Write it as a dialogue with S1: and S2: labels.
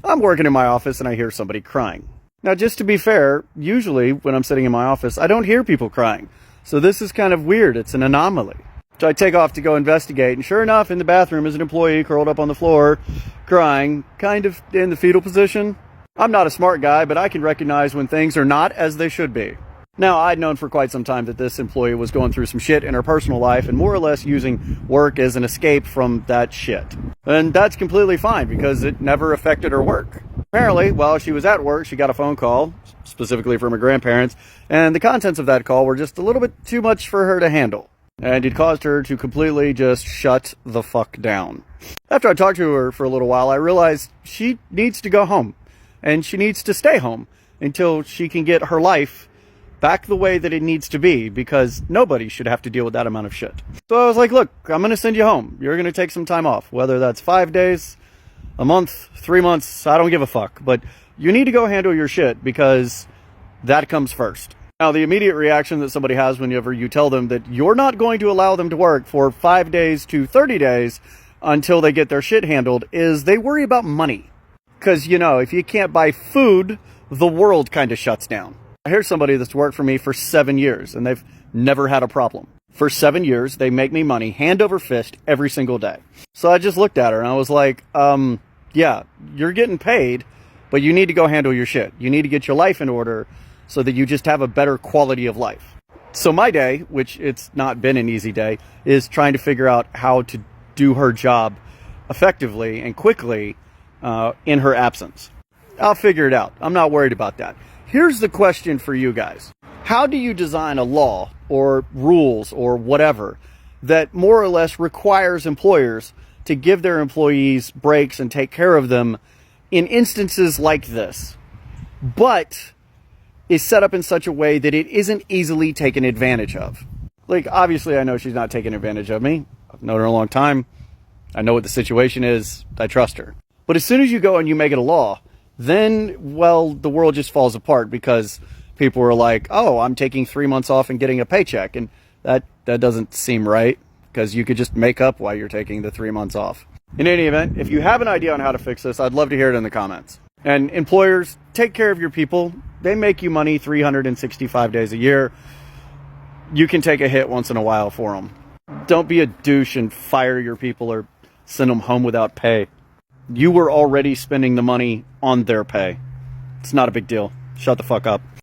S1: I'm working in my office and I hear somebody crying. Now, just to be fair, usually when I'm sitting in my office, I don't hear people crying. So this is kind of weird. It's an anomaly. So I take off to go investigate, and sure enough, in the bathroom is an employee curled up on the floor, crying, kind of in the fetal position. I'm not a smart guy, but I can recognize when things are not as they should be. Now, I'd known for quite some time that this employee was going through some shit in her personal life and more or less using work as an escape from that shit. And that's completely fine because it never affected her work. Apparently, while she was at work, she got a phone call, specifically from her grandparents, and the contents of that call were just a little bit too much for her to handle. And it caused her to completely just shut the fuck down. After I talked to her for a little while, I realized she needs to go home. And she needs to stay home until she can get her life back the way that it needs to be, because nobody should have to deal with that amount of shit. So I was like, look, I'm going to send you home. You're going to take some time off, whether that's 5 days, a month, 3 months, I don't give a fuck. But you need to go handle your shit because that comes first. Now, the immediate reaction that somebody has whenever you tell them that you're not going to allow them to work for 5 days to 30 days until they get their shit handled is they worry about money. Because, you know, if you can't buy food, the world kind of shuts down. Here's somebody that's worked for me for 7 years, and they've never had a problem. For 7 years, they make me money hand over fist every single day. So I just looked at her, and I was like, yeah, you're getting paid, but you need to go handle your shit. You need to get your life in order so that you just have a better quality of life. So my day, which it's not been an easy day, is trying to figure out how to do her job effectively and quickly in her absence. I'll figure it out. I'm not worried about that. Here's the question for you guys. How do you design a law or rules or whatever that more or less requires employers to give their employees breaks and take care of them in instances like this, but is set up in such a way that it isn't easily taken advantage of? Like, obviously, I know she's not taking advantage of me. I've known her a long time. I know what the situation is. I trust her. But as soon as you go and you make it a law, then, well, the world just falls apart because people are like, oh, I'm taking 3 months off and getting a paycheck. And that doesn't seem right, because you could just make up why you're taking the 3 months off. In any event, if you have an idea on how to fix this, I'd love to hear it in the comments. And employers, take care of your people. They make you money 365 days a year. You can take a hit once in a while for them. Don't be a douche and fire your people or send them home without pay. You were already spending the money on their pay. It's not a big deal. Shut the fuck up.